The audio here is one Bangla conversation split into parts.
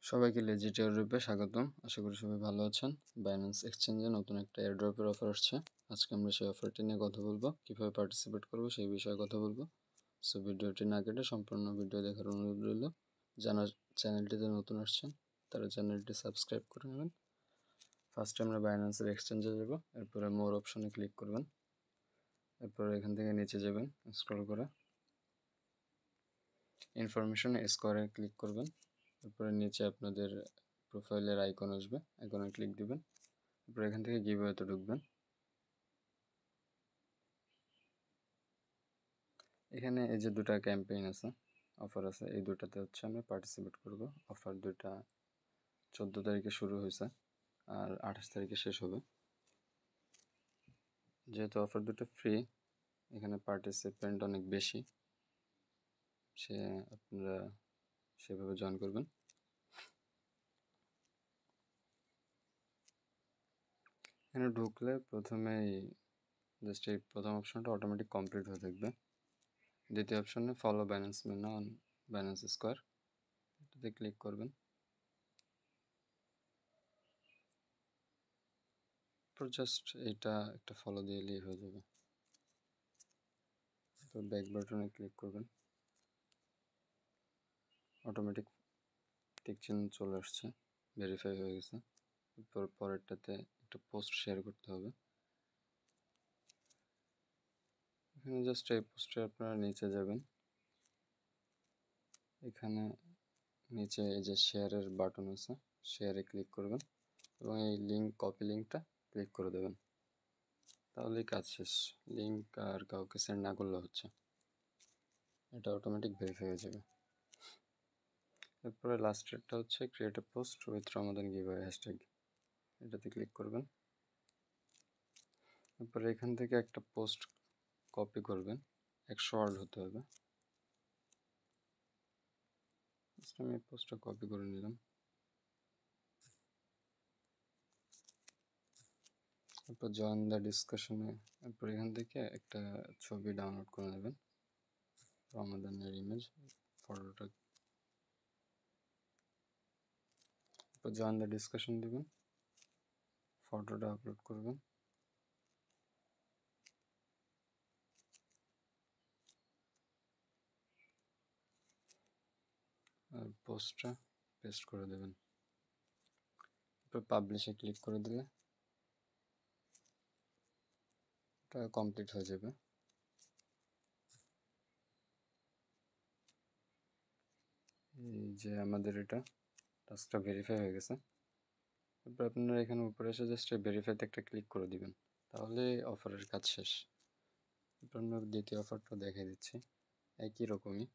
সবাইকে লেজিট এয়ারড্রপে স্বাগতম। আশা করি সবাই ভালো আছেন। বাইন্যান্স এক্সচেঞ্জে নতুন একটা এয়ারড্রপের অফার আসছে। আজকে আমরা সেই অফারটি নিয়ে কথা বলবো, কীভাবে পার্টিসিপেট করবো সেই বিষয়ে কথা বলবো। সো ভিডিওটি না কেটে সম্পূর্ণ ভিডিও দেখার অনুরোধ রইল। যারা চ্যানেলটিতে নতুন আসছেন তারা চ্যানেলটি সাবস্ক্রাইব করে নেবেন। ফার্স্টে আমরা বাইন্যান্সের এক্সচেঞ্জে যাব, এরপরে মোর অপশনে ক্লিক করবেন। এরপরে এখান থেকে নিচে যাবেন, স্ক্রল করে ইনফরমেশন স্কোয়ারে ক্লিক করবেন। এরপরে নিচে আপনাদের প্রোফাইলের আইকন আসবে, আইকনে ক্লিক দিবেন। এরপর এখান থেকে গিভওয়েতে ঢুকবেন। এখানে এই যে দুটা ক্যাম্পেইন আছে, অফার আছে, এই দুটাতে হচ্ছে আমরা পার্টিসিপেট করব। অফার দুটা 14 তারিখে শুরু হয়েছে আর 28 তারিখে শেষ হবে। যেহেতু অফার দুটো ফ্রি, এখানে পার্টিসিপেন্ট অনেক বেশি, আপনারা সেভাবে জয়েন করবেন। এখানে ঢুকলে প্রথমেই জাস্ট এই প্রথম অপশনটা অটোমেটিক কমপ্লিট হয়ে থাকবে। দ্বিতীয় অপশনে follow Binance menu on Binance square, এটাতে ক্লিক করবেন। তো জাস্ট এটা একটা ফলো দিলেই হয়ে যাবে। তো ব্যাক বাটনে ক্লিক করবেন, অটোমেটিক টিক চিহ্ন চলে আসছে, ভেরিফাই হয়ে গেছে। এরপর পরেরটাতে একটা পোস্ট শেয়ার করতে হবে। এখানে জাস্ট এই পোস্টে আপনারা নিচে যাবেন, এখানে নিচে এই যে শেয়ারের বাটন আছে, শেয়ারে ক্লিক করবেন এবং এই কপি লিঙ্কটা ক্লিক করে দেবেন। তাহলেই কাজ শেষ। লিঙ্ক আর কাউকে সেন্ড না করলে হচ্ছে, এটা অটোমেটিক ভেরিফাই হয়ে যাবে। এরপরে লাস্টেরটা হচ্ছে create a post with Ramadan giveaway hashtag, এটাতে ক্লিক করবেন। এরপরে এখান থেকে একটা পোস্ট কপি করবেন, 100 ওয়ার্ড হতে হবে। আমি পোস্টটা কপি করে নিলাম। এরপর জয়েন দ্য ডিসকাশনে, এরপর এখান থেকে একটা ছবি ডাউনলোড করে নেবেন, রমাদানের ইমেজ, ফটোটা। এরপর জয়েন দ্য ডিসকাশন দিবেন, ফটোটা আপলোড করবেন। আর পোস্টটা পেস্ট করে দেবেন। এরপর পাবলিশে ক্লিক করে দিলে এটা কমপ্লিট হয়ে যাবে। এই যে আমাদের এটা টাস্কটা ভেরিফাই হয়ে গেছে। এরপর আপনারা এখানে উপরে এসে জাস্ট ভেরিফাইতে একটা ক্লিক করে দিবেন, তাহলে অফারের কাজ শেষ। এরপর আমরা দ্বিতীয় অফারটা দেখিয়ে দিচ্ছি, একই রকমই।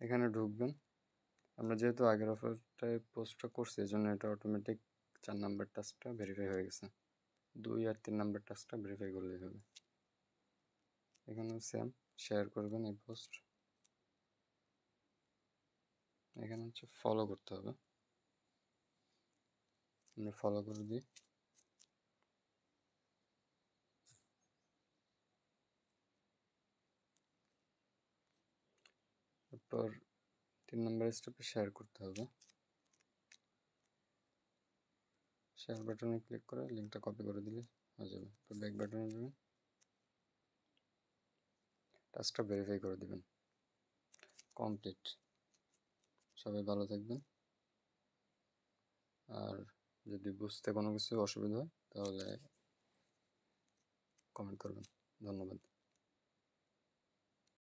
এখানে ঢুকবেন। আমরা যেহেতু আগের অফারটায় পোস্টটা করছি, এই জন্য এটা অটোমেটিক 4 নাম্বার টাস্কটা ভেরিফাই হয়ে গেছে। 2 আর 3 নাম্বার টাস্কটা ভেরিফাই করলেই হবে। এখানেও সেম, শেয়ার করবেন এই পোস্ট। এখানে হচ্ছে ফলো করতে হবে, আমরা ফলো করে দিই। এরপর 3 নাম্বার স্টেপে শেয়ার করতে হবে। শেয়ার বাটনে ক্লিক করে লিঙ্কটা কপি করে দিলে হয়ে যাবে। তো ব্যাক বাটনে যাবেন, টাস্কটা ভেরিফাই করে দিবেন। কমপ্লিট। সবাই ভালো থাকবেন, আর যদি বুঝতে কোনো কিছু অসুবিধা হয় তাহলে কমেন্ট করবেন। ধন্যবাদ।